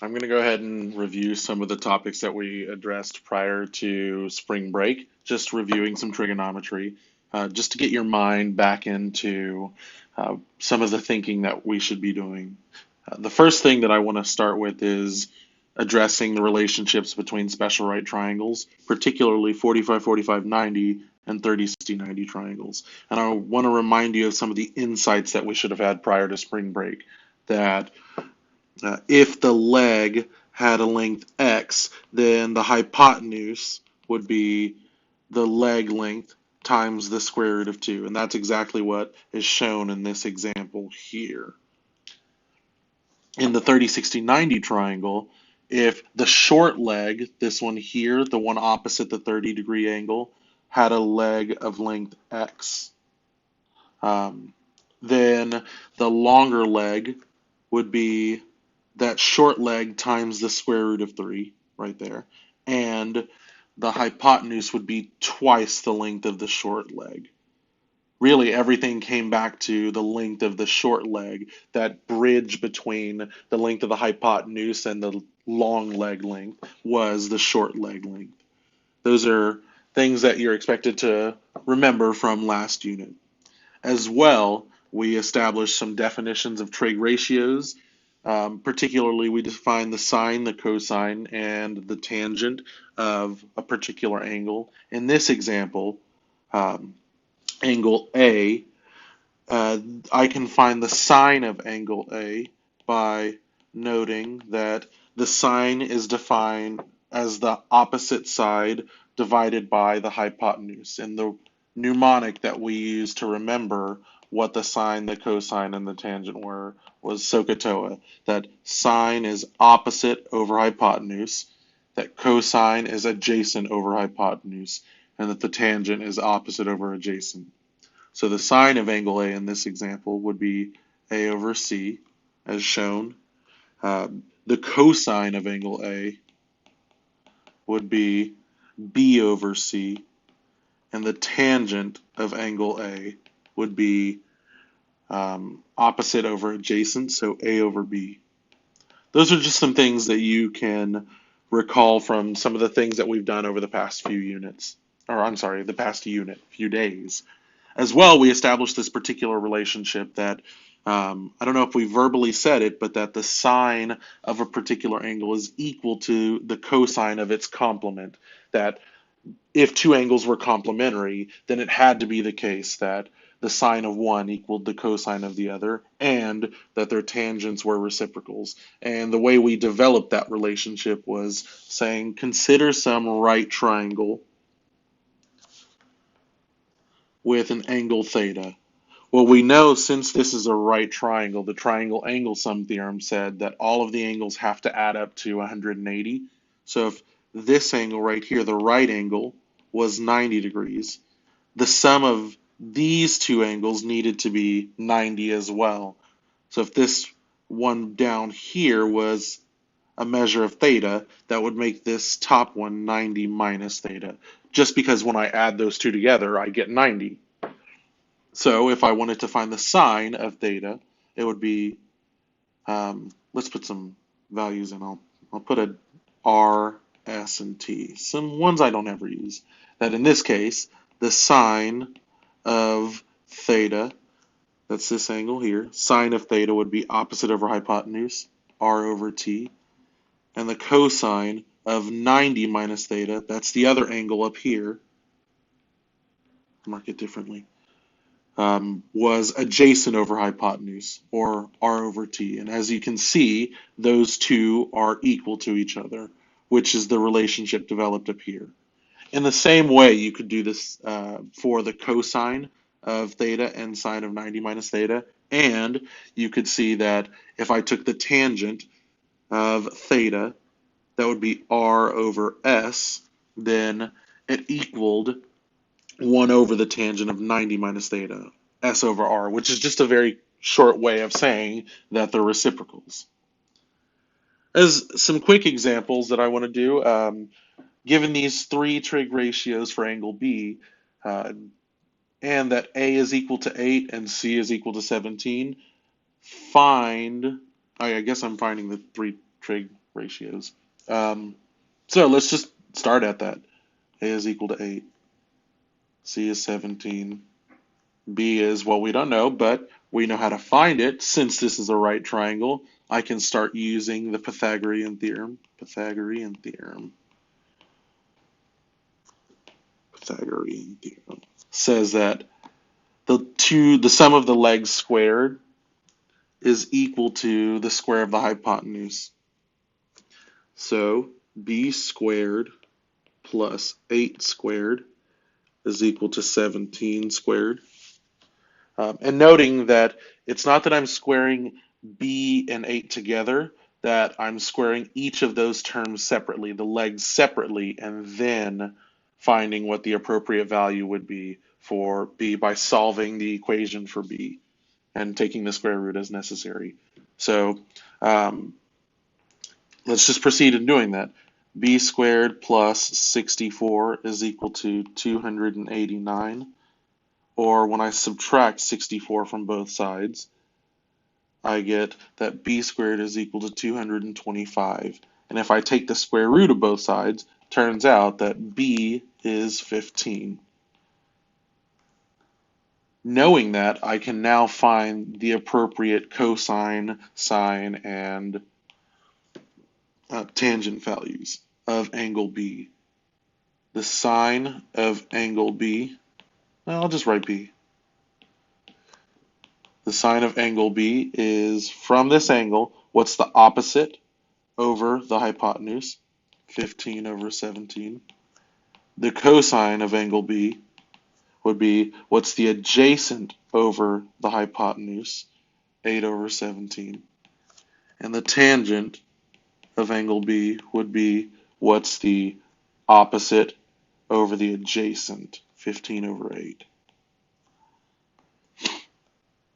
I'm going to go ahead and review some of the topics that we addressed prior to spring break, just reviewing some trigonometry, just to get your mind back into some of the thinking that we should be doing. The first thing that I want to start with is addressing the relationships between special right triangles, particularly 45, 45, 90 and 30, 60, 90 triangles. And I want to remind you of some of the insights that we should have had prior to spring break. That if the leg had a length x, then the hypotenuse would be the leg length times the square root of 2. And that's exactly what is shown in this example here. In the 30, 60, 90 triangle, if the short leg, this one here, the one opposite the 30-degree angle, had a leg of length x, then the longer leg would be that short leg times the square root of 3 right there. And the hypotenuse would be twice the length of the short leg. Really, everything came back to the length of the short leg, that bridge between the length of the hypotenuse and the long leg length was the short leg length. Those are things that you're expected to remember from last unit. As well, we established some definitions of trig ratios. Particularly, we define the sine, the cosine, and the tangent of a particular angle. In this example, um, angle A, I can find the sine of angle A by noting that the sine is defined as the opposite side divided by the hypotenuse. And the mnemonic that we use to remember what the sine, the cosine, and the tangent were was SOHCAHTOA, that sine is opposite over hypotenuse, that cosine is adjacent over hypotenuse, and that the tangent is opposite over adjacent. So the sine of angle A in this example would be A over C, as shown. The cosine of angle A would be B over C, and the tangent of angle A would be opposite over adjacent, so A over B. Those are just some things that you can recall from some of the things that we've done over the past few units, or I'm sorry, the past few days. As well, we established this particular relationship that I don't know if we verbally said it, but that the sine of a particular angle is equal to the cosine of its complement. That if two angles were complementary, then it had to be the case that the sine of one equaled the cosine of the other, and that their tangents were reciprocals. And the way we developed that relationship was saying, consider some right triangle with an angle theta. Well, we know since this is a right triangle, the triangle angle sum theorem said that all of the angles have to add up to 180. So if this angle right here, the right angle, was 90 degrees, the sum of these two angles needed to be 90 as well. So if this one down here was a measure of theta, that would make this top one 90 minus theta, just because when I add those two together, I get 90. So if I wanted to find the sine of theta, it would be, let's put some values in. I'll put a R, S, and T, some ones I don't ever use. That in this case, the sine of theta, that's this angle here, sine of theta would be opposite over hypotenuse, R over T. And the cosine of 90 minus theta, that's the other angle up here, mark it differently, was adjacent over hypotenuse, or R over T. And as you can see, those two are equal to each other, which is the relationship developed up here. In the same way, you could do this for the cosine of theta and sine of 90 minus theta. And you could see that if I took the tangent of theta, that would be R over S, then it equaled 1 over the tangent of 90 minus theta, S over R, which is just a very short way of saying that they're reciprocals. As some quick examples that I want to do, given these three trig ratios for angle B, and that A is equal to 8 and C is equal to 17, I guess I'm finding the three trig ratios. So let's just start at that. A is equal to 8. C is 17. B is, well, we don't know, but we know how to find it. Since this is a right triangle, I can start using the Pythagorean theorem. Pythagorean theorem. Pythagorean theorem says that the sum of the legs squared is equal to the square of the hypotenuse. So b squared plus 8 squared is equal to 17 squared. And noting that it's not that I'm squaring b and 8 together, that I'm squaring each of those terms separately, the legs separately, and then finding what the appropriate value would be for b by solving the equation for b and taking the square root as necessary. So um, let's just proceed in doing that. B squared plus 64 is equal to 289. Or when I subtract 64 from both sides, I get that b squared is equal to 225. And if I take the square root of both sides, turns out that b is 15. Knowing that, I can now find the appropriate cosine, sine, and tangent values of angle B. The sine of angle B, well, I'll just write B. The sine of angle B is from this angle, what's the opposite over the hypotenuse? 15 over 17. The cosine of angle B would be what's the adjacent over the hypotenuse? 8 over 17. And the tangent of angle B would be what's the opposite over the adjacent? 15 over 8.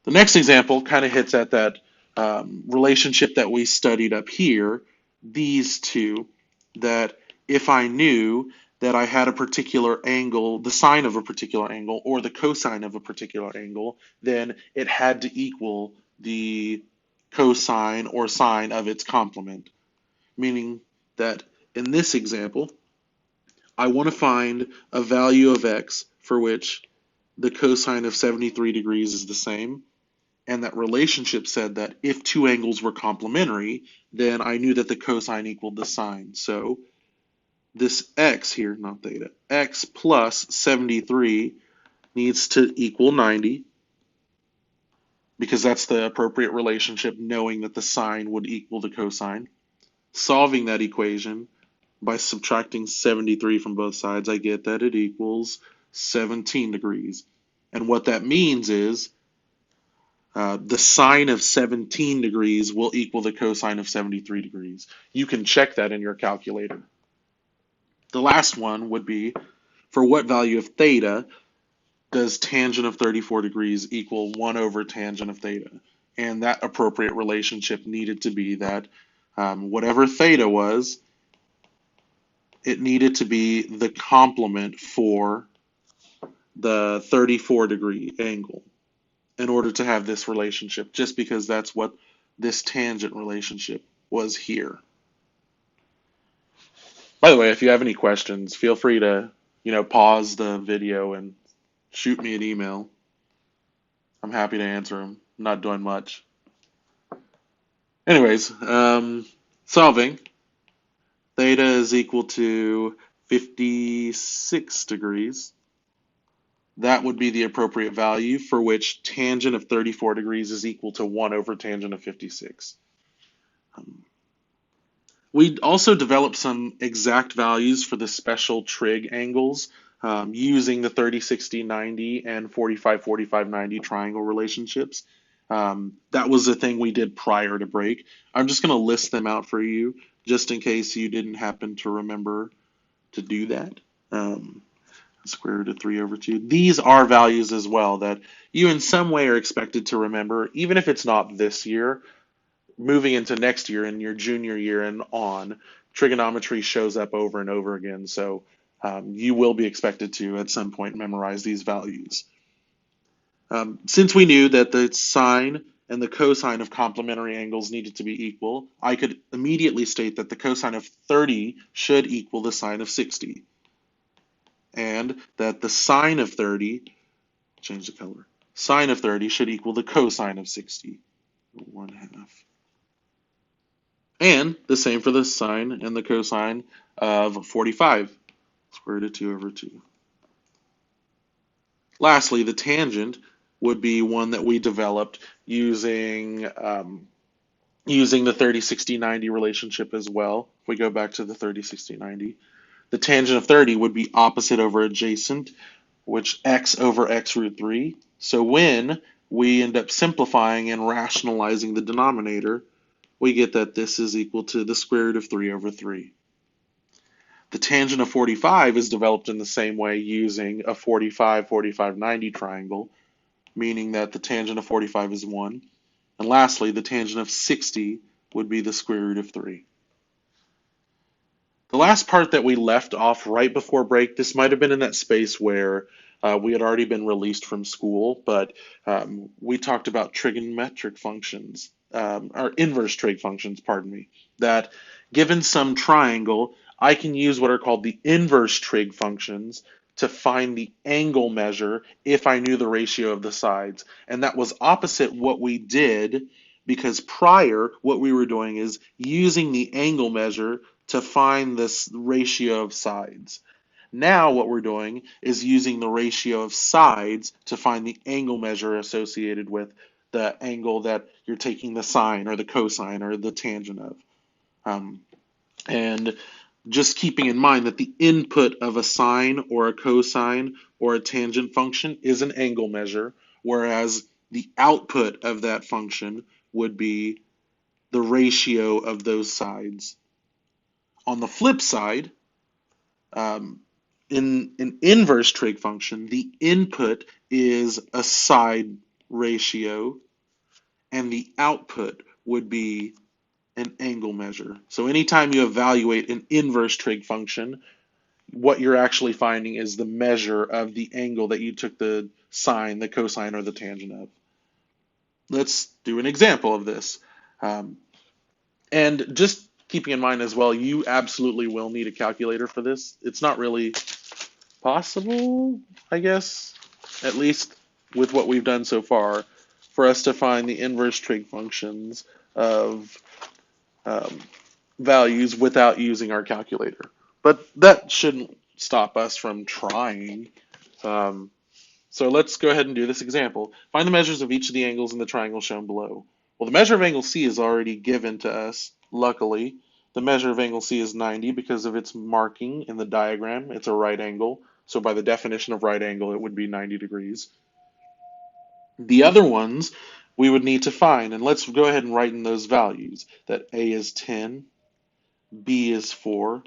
The next example kind of hits at that relationship that we studied up here, these two, that if I knew that I had a particular angle, the sine of a particular angle, or the cosine of a particular angle, then it had to equal the cosine or sine of its complement. Meaning that in this example, I want to find a value of x for which the cosine of 73 degrees is the same. And that relationship said that if two angles were complementary, then I knew that the cosine equaled the sine. So this x here, not theta, x plus 73 needs to equal 90 because that's the appropriate relationship, knowing that the sine would equal the cosine. Solving that equation by subtracting 73 from both sides, I get that it equals 17 degrees. And what that means is the sine of 17 degrees will equal the cosine of 73 degrees. You can check that in your calculator. The last one would be, for what value of theta does tangent of 34 degrees equal 1 over tangent of theta? And that appropriate relationship needed to be that whatever theta was, it needed to be the complement for the 34 degree angle in order to have this relationship, just because that's what this tangent relationship was here. By the way, if you have any questions, feel free to, pause the video and shoot me an email. I'm happy to answer them. I'm not doing much. Anyways, solving. Theta is equal to 56 degrees. That would be the appropriate value for which tangent of 34 degrees is equal to 1 over tangent of 56. We also developed some exact values for the special trig angles using the 30, 60, 90 and 45, 45, 90 triangle relationships. That was a thing we did prior to break. I'm just going to list them out for you just in case you didn't happen to remember to do that. Square root of 3 over 2. These are values as well that you in some way are expected to remember, even if it's not this year. Moving into next year, in your junior year and on, trigonometry shows up over and over again. So you will be expected to, at some point, memorize these values. Since we knew that the sine and the cosine of complementary angles needed to be equal, I could immediately state that the cosine of 30 should equal the sine of 60, and that the sine of 30, change the color, sine of 30 should equal the cosine of 60, 1/2. And the same for the sine and the cosine of 45, square root of 2 over 2. Lastly, the tangent would be one that we developed using the 30-60-90 relationship as well. If we go back to the 30-60-90, the tangent of 30 would be opposite over adjacent, which x over x root 3. So when we end up simplifying and rationalizing the denominator, we get that this is equal to the square root of 3 over 3. The tangent of 45 is developed in the same way using a 45-45-90 triangle, meaning that the tangent of 45 is 1. And lastly, the tangent of 60 would be the square root of 3. The last part that we left off right before break, this might have been in that space where we had already been released from school, but we talked about trigonometric functions, or inverse trig functions, pardon me, that given some triangle, I can use what are called the inverse trig functions to find the angle measure if I knew the ratio of the sides. And that was opposite what we did, because prior, what we were doing is using the angle measure to find this ratio of sides. Now what we're doing is using the ratio of sides to find the angle measure associated with the angle that you're taking the sine or the cosine or the tangent of. And just keeping in mind that the input of a sine or a cosine or a tangent function is an angle measure, whereas the output of that function would be the ratio of those sides. On the flip side, in an inverse trig function, the input is a side ratio, and the output would be an angle measure. So anytime you evaluate an inverse trig function, what you're actually finding is the measure of the angle that you took the sine, the cosine, or the tangent of. Let's do an example of this. And just keeping in mind as well, you absolutely will need a calculator for this. It's not really possible, I guess, at least with what we've done so far, for us to find the inverse trig functions of values without using our calculator. But that shouldn't stop us from trying. So let's go ahead and do this example. Find the measures of each of the angles in the triangle shown below. Well, the measure of angle C is already given to us, luckily. The measure of angle C is 90 because of its marking in the diagram. It's a right angle. So by the definition of right angle, it would be 90 degrees. The other ones we would need to find, and let's go ahead and write in those values, that A is 10, B is 4.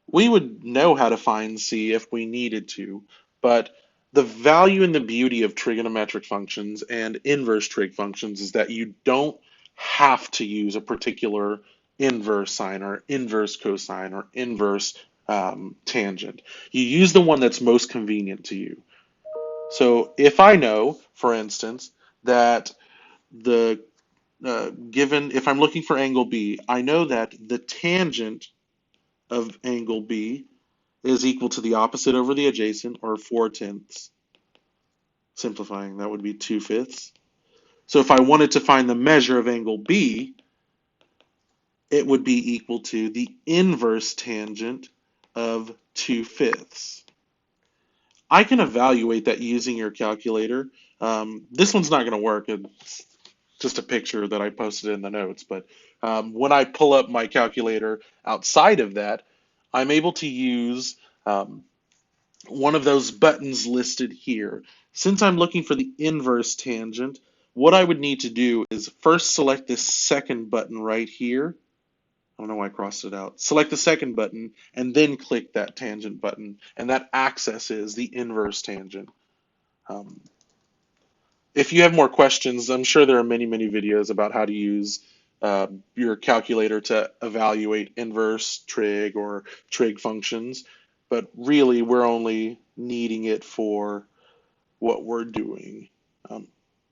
We would know how to find C if we needed to, but the value and the beauty of trigonometric functions and inverse trig functions is that you don't have to use a particular inverse sine or inverse cosine or inverse tangent. You use the one that's most convenient to you. So if I know, for instance, that the given, if I'm looking for angle B, I know that the tangent of angle B is equal to the opposite over the adjacent, or 4/10. Simplifying, that would be 2/5. So if I wanted to find the measure of angle B, it would be equal to the inverse tangent of 2/5. I can evaluate that using your calculator. This one's not going to work. It's just a picture that I posted in the notes. But when I pull up my calculator outside of that, I'm able to use one of those buttons listed here. Since I'm looking for the inverse tangent, what I would need to do is first select this second button right here. I don't know why I crossed it out. Select the second button and then click that tangent button, and that accesses the inverse tangent. Um, if you have more questions, I'm sure there are many, many videos about how to use your calculator to evaluate inverse trig or trig functions, but really we're only needing it for what we're doing. Um,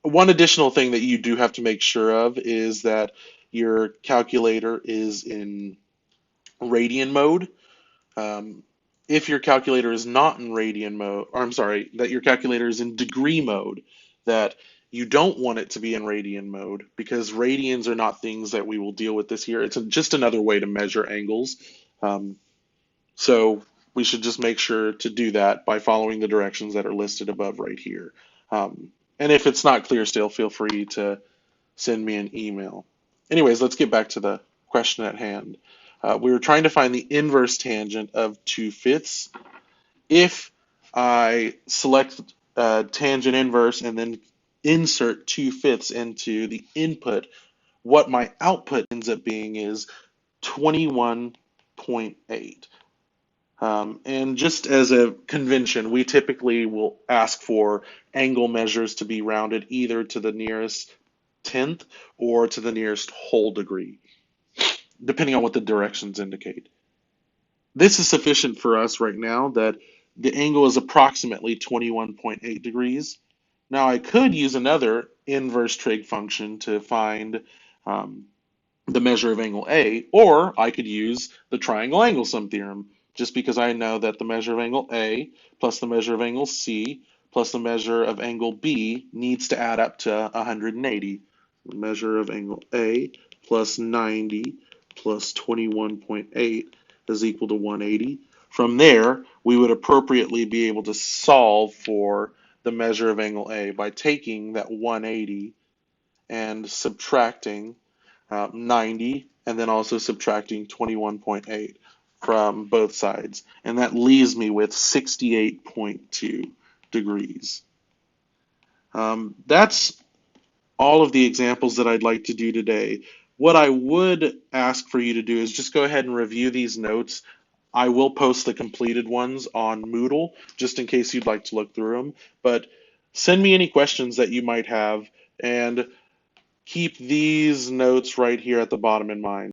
One additional thing that you do have to make sure of is that your calculator is in radian mode. Um, if your calculator is not in radian mode, or I'm sorry, that your calculator is in degree mode, that you don't want it to be in radian mode because radians are not things that we will deal with this year. It's just another way to measure angles. Um, so we should just make sure to do that by following the directions that are listed above right here. And if it's not clear still, feel free to send me an email. Anyways, let's get back to the question at hand. We were trying to find the inverse tangent of 2/5. If I select tangent inverse and then insert 2/5 into the input, what my output ends up being is 21.8. And just as a convention, we typically will ask for angle measures to be rounded either to the nearest tenth or to the nearest whole degree, depending on what the directions indicate. This is sufficient for us right now that the angle is approximately 21.8 degrees. Now I could use another inverse trig function to find um, the measure of angle A, or I could use the triangle angle sum theorem, just because I know that the measure of angle A plus the measure of angle C plus the measure of angle B needs to add up to 180. The measure of angle A plus 90 plus 21.8 is equal to 180. From there, we would appropriately be able to solve for the measure of angle A by taking that 180 and subtracting 90 and then also subtracting 21.8 from both sides. And that leaves me with 68.2 degrees. That's all of the examples that I'd like to do today. What I would ask for you to do is just go ahead and review these notes. I will post the completed ones on Moodle just in case you'd like to look through them. But send me any questions that you might have and keep these notes right here at the bottom in mind.